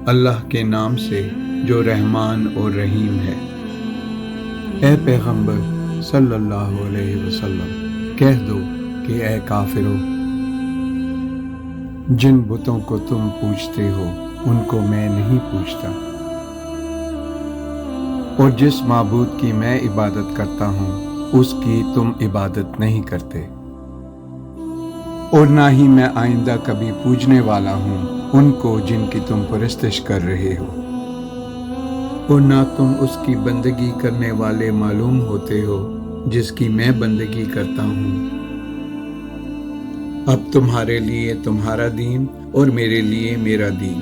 اللہ کے نام سے جو رحمان اور رحیم ہے۔ اے پیغمبر صلی اللہ علیہ وسلم، کہہ دو کہ اے کافرو، جن بتوں کو تم پوجتے ہو ان کو میں نہیں پوجتا، اور جس معبود کی میں عبادت کرتا ہوں اس کی تم عبادت نہیں کرتے، اور نہ ہی میں آئندہ کبھی پوجنے والا ہوں ان کو جن کی تم پرستش کر رہے ہو، اور نہ تم اس کی بندگی کرنے والے معلوم ہوتے ہو جس کی میں بندگی کرتا ہوں۔ اب تمہارے لیے تمہارا دین اور میرے لیے میرا دین۔